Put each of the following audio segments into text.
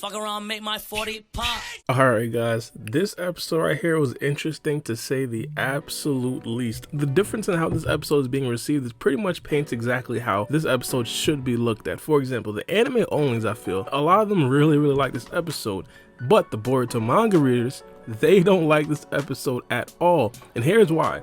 Fuck around, make my 40 pop. Alright guys, this episode right here was interesting to say the absolute least. The difference in how this episode is being received is pretty much paints exactly how this episode should be looked at. For example, the anime onlys, I feel, a lot of them really like this episode, but the Boruto manga readers, they don't like this episode at all. And here's why.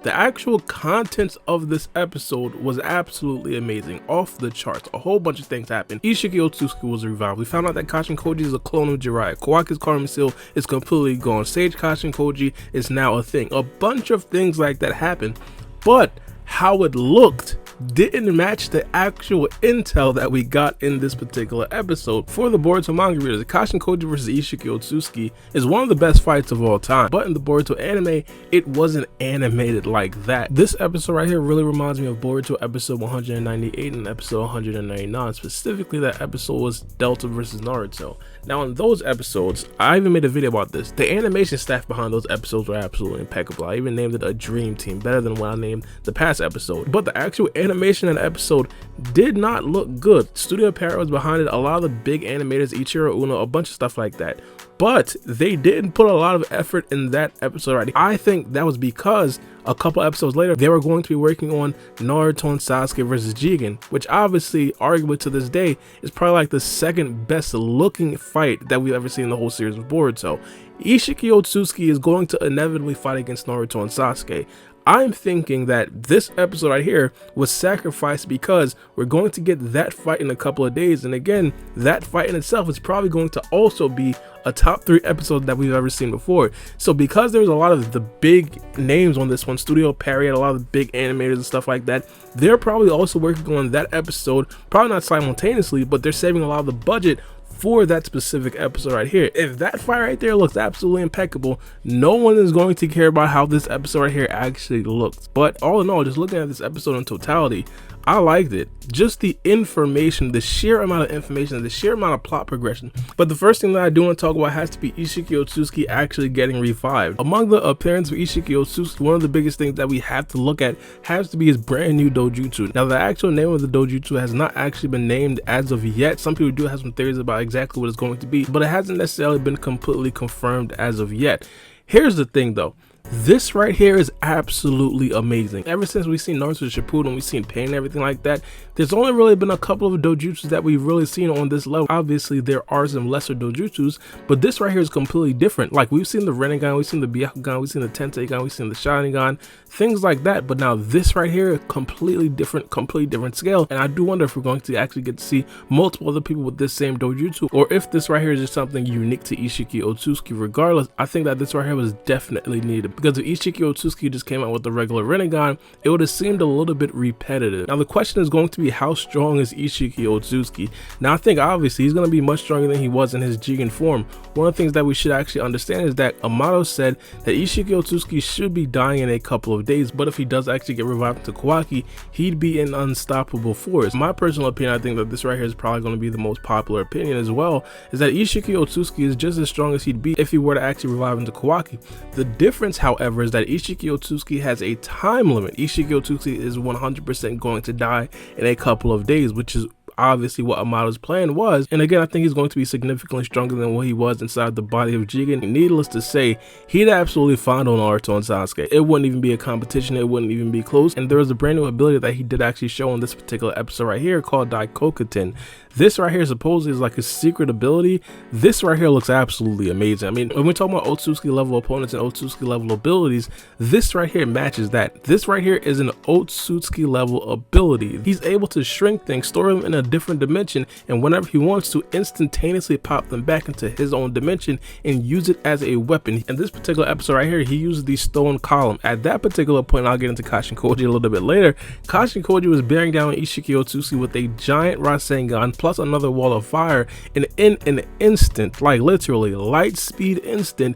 The actual contents of this episode was absolutely amazing, off the charts. A whole bunch of things happened. Isshiki Otsutsuki was revived. We found out that Kashin Koji is a clone of Jiraiya. Kawaki's karma seal is completely gone. Sage Kashin Koji is now a thing. A bunch of things like that happened, but how it looked didn't match the actual intel that we got in this particular episode. For the Boruto manga readers, Kashin Koji vs Isshiki Otsutsuki is one of the best fights of all time, but in the Boruto anime, it wasn't animated like that. This episode right here really reminds me of Boruto episode 198 and episode 199. Specifically, that episode was Delta vs Naruto. Now in those episodes, I even made a video about this. The animation staff behind those episodes were absolutely impeccable. I even named it a dream team, better than what I named the past episode. But the actual animation in the episode did not look good. Studio Baara was behind it, a lot of the big animators, Ichiro Uno, a bunch of stuff like that. But they didn't put a lot of effort in that episode right. I think that was because a couple episodes later, they were going to be working on Naruto and Sasuke versus Jigen, which obviously, arguably to this day, is probably like the second best looking fight that we've ever seen in the whole series of Boruto. Isshiki Otsutsuki is going to inevitably fight against Naruto and Sasuke. I'm thinking that this episode right here was sacrificed because we're going to get that fight in a couple of days, and again, that fight in itself is probably going to also be a top 3 episode that we've ever seen before. So because there was a lot of the big names on this one, Studio Baara had a lot of the big animators and stuff like that, they're probably also working on that episode, probably not simultaneously, but they're saving a lot of the budget for that specific episode right here. If that fight right there looks absolutely impeccable, no one is going to care about how this episode right here actually looks. But all in all, just looking at this episode in totality, I liked it. Just the information, the sheer amount of information, the sheer amount of plot progression. But the first thing that I do want to talk about has to be Isshiki Otsutsuki actually getting revived. Among the appearance of Isshiki Otsutsuki, one of the biggest things that we have to look at has to be his brand new dojutsu. Now, the actual name of the dojutsu has not actually been named as of yet. Some people do have some theories about exactly what it's going to be, but it hasn't necessarily been completely confirmed as of yet. Here's the thing though. This right here is absolutely amazing. Ever since we've seen Naruto Shippuden, we've seen Pain and everything like that, there's only really been a couple of dojutsus that we've really seen on this level. Obviously, there are some lesser dojutsus, but this right here is completely different. Like, we've seen the Rinnegan, we've seen the Byakugan, we've seen the Tenseigan, we've seen the Sharingan, things like that. But now this right here, completely different scale. And I do wonder if we're going to actually get to see multiple other people with this same dojutsu, or if this right here is just something unique to Isshiki Otsutsuki. Regardless, I think that this right here was definitely needed, because if Isshiki Otsutsuki just came out with the regular Rinnegan, it would have seemed a little bit repetitive. Now the question is going to be, how strong is Isshiki Otsutsuki? Now I think obviously he's going to be much stronger than he was in his Jigen form. One of the things that we should actually understand is that Amato said that Isshiki Otsutsuki should be dying in a couple of days, but if he does actually get revived to Kawaki, he'd be an unstoppable force. My personal opinion, I think that this right here is probably going to be the most popular opinion as well, is that Isshiki Otsutsuki is just as strong as he'd be if he were to actually revive into Kawaki. The difference, however, is that Isshiki Otsutsuki has a time limit. Isshiki Otsutsuki is 100% going to die in a couple of days, which is obviously what Amato's plan was. And again, I think he's going to be significantly stronger than what he was inside the body of Jigen. Needless to say, he'd absolutely fondle Naruto and Sasuke. It wouldn't even be a competition, it wouldn't even be close. And there was a brand new ability that he did actually show in this particular episode right here called Daikokuten. This right here supposedly is like a secret ability. This right here looks absolutely amazing. I mean, when we're talking about Otsutsuki level opponents and Otsutsuki level abilities, this right here matches that. This right here is an Otsutsuki level ability. He's able to shrink things, store them in a different dimension, and whenever he wants to, instantaneously pop them back into his own dimension and use it as a weapon. In this particular episode right here, he uses the stone column. At that particular point, I'll get into Kashin Koji a little bit later, Kashin Koji was bearing down Isshiki Otsutsuki with a giant Rasengan plus another wall of fire, and in an instant, like literally light speed instant,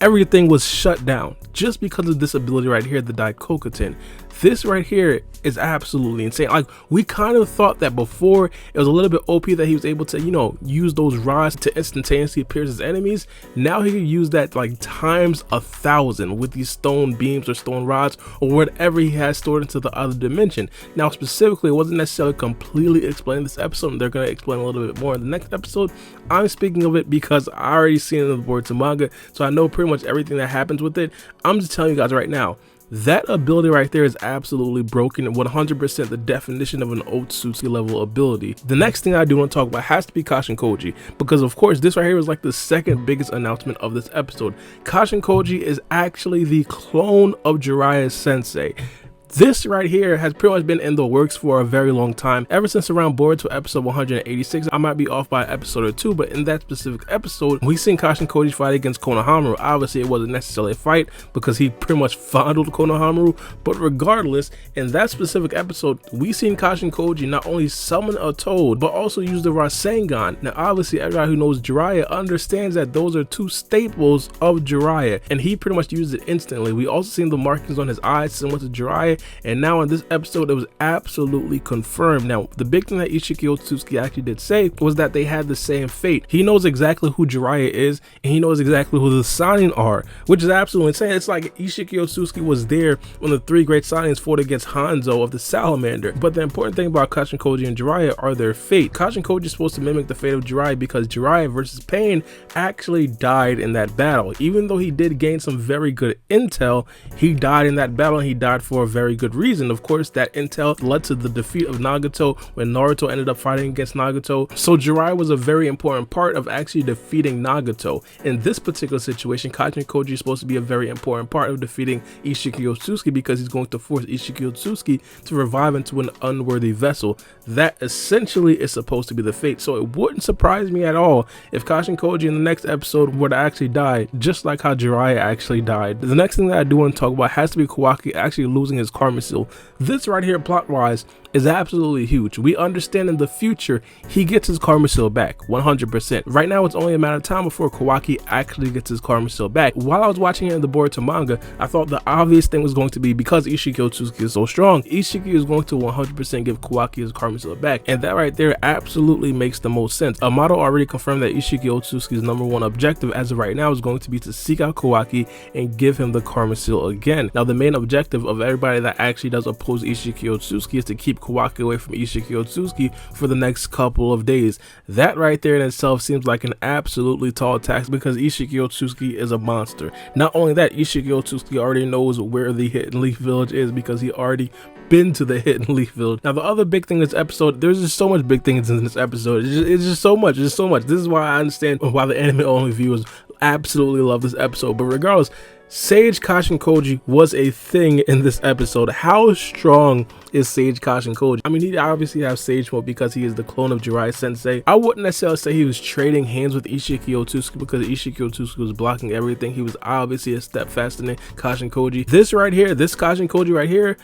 everything was shut down just because of this ability right here, the Daikokuten. This right here is absolutely insane. Like, we kind of thought that before it was a little bit OP that he was able to, you know, use those rods to instantaneously pierce his enemies. Now he can use that like times 1,000 with these stone beams or stone rods or whatever he has stored into the other dimension. Now specifically, it wasn't necessarily completely explained in this episode, and they're going to explain a little bit more in the next episode. I'm speaking of it because I already seen it in the Boruto manga, so I know pretty much everything that happens with it. I'm just telling you guys right now, that ability right there is absolutely broken, 100% the definition of an Otsutsuki level ability. The next thing I do want to talk about has to be Kashin Koji, because of course this right here is like the second biggest announcement of this episode. Kashin Koji is actually the clone of Jiraiya Sensei. This right here has pretty much been in the works for a very long time, ever since around Boruto episode 186. I might be off by an episode or two, but in that specific episode, we seen Kashin Koji fight against Konohamaru. Obviously, it wasn't necessarily a fight because he pretty much fondled Konohamaru, but regardless, in that specific episode, we seen Kashin Koji not only summon a toad, but also use the Rasengan. Now, obviously, everybody who knows Jiraiya understands that those are two staples of Jiraiya, and he pretty much used it instantly. We also seen the markings on his eyes similar to Jiraiya, and now in this episode it was absolutely confirmed. Now the big thing that Isshiki Otsutsuki actually did say was that they had the same fate. He knows exactly who Jiraiya is, and he knows exactly who the Sannin are, which is absolutely insane. It's like Isshiki Otsutsuki was there when the three great Sannins fought against Hanzo of the Salamander. But the important thing about Kashin Koji and Jiraiya are their fate. Kashin Koji is supposed to mimic the fate of Jiraiya because Jiraiya versus Pain actually died in that battle. Even though he did gain some very good intel, he died in that battle, and he died for a very good reason. Of course, that intel led to the defeat of Nagato when Naruto ended up fighting against Nagato. So Jiraiya was a very important part of actually defeating Nagato. In this particular situation, Kashin Koji is supposed to be a very important part of defeating Isshiki Otsutsuki because he's going to force Isshiki Otsutsuki to revive into an unworthy vessel. That essentially is supposed to be the fate. So it wouldn't surprise me at all if Kashin Koji in the next episode were to actually die, just like how Jiraiya actually died. The next thing that I do want to talk about has to be Kawaki actually losing his karma seal. This right here, plot wise, is absolutely huge. We understand in the future he gets his karma seal back 100%. Right now it's only a matter of time before Kawaki actually gets his karma seal back. While I was watching it in the Boruto manga, I thought the obvious thing was going to be, because Isshiki Otsutsuki is so strong, Isshiki is going to 100% give Kawaki his karma seal back, and that right there absolutely makes the most sense. Amato already confirmed that Isshiki Otsutsuki's #1 objective as of right now is going to be to seek out Kawaki and give him the karma seal again. Now the main objective of everybody that actually does oppose Isshiki Otsutsuki is to keep Kawaki away from Isshiki Otsutsuki for the next couple of days. That right there in itself seems like an absolutely tall task because Isshiki Otsutsuki is a monster. Not only that, Isshiki Otsutsuki already knows where the Hidden Leaf Village is because he already been to the Hidden Leaf Village. Now the other big thing in this episode, there's just so much big things in this episode. It's just so much. This is why I understand why the anime only viewers absolutely love this episode. But regardless, Sage Kashin Koji was a thing in this episode. How strong is Sage Kashin Koji? I mean, he obviously has Sage mode because he is the clone of Jiraiya Sensei. I wouldn't necessarily say he was trading hands with Isshiki Otsutsuki because Isshiki Otsutsuki was blocking everything. He was obviously a step faster than Kashin Koji. This right here, this Kashin Koji right here,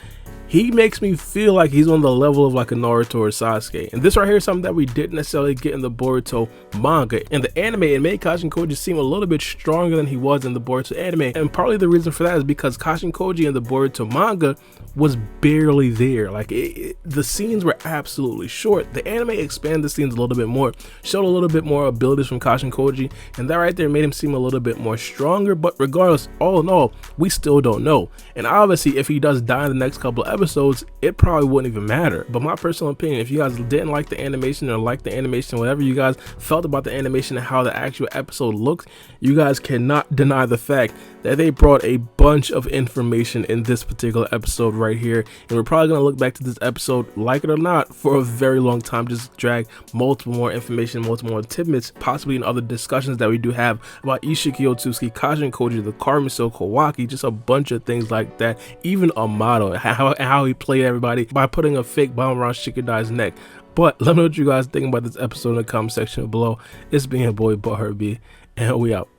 he makes me feel like he's on the level of like a Naruto or Sasuke. And this right here is something that we didn't necessarily get in the Boruto manga. In the anime, it made Kashin Koji seem a little bit stronger than he was in the Boruto anime. And partly the reason for that is because Kashin Koji in the Boruto manga was barely there. Like the scenes were absolutely short. The anime expanded the scenes a little bit more, showed a little bit more abilities from Kashin Koji, and that right there made him seem a little bit more stronger. But regardless, all in all, we still don't know. And obviously, if he does die in the next couple of episodes, it probably wouldn't even matter. But my personal opinion, if you guys didn't like the animation or like the animation, whatever you guys felt about the animation and how the actual episode looked, you guys cannot deny the fact that they brought a bunch of information in this particular episode right here. And we're probably going to look back to this episode, like it or not, for a very long time, just drag multiple more information, multiple more tidbits, possibly in other discussions that we do have about Isshiki Otsutsuki, Kashin Koji, the karma seal, Kawaki, just a bunch of things like that. Even Amato, how he played everybody by putting a fake bomb around Shikadai's neck. But let me know what you guys think about this episode in the comment section below. It's been your boy Baara, and we out.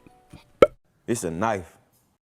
It's a knife.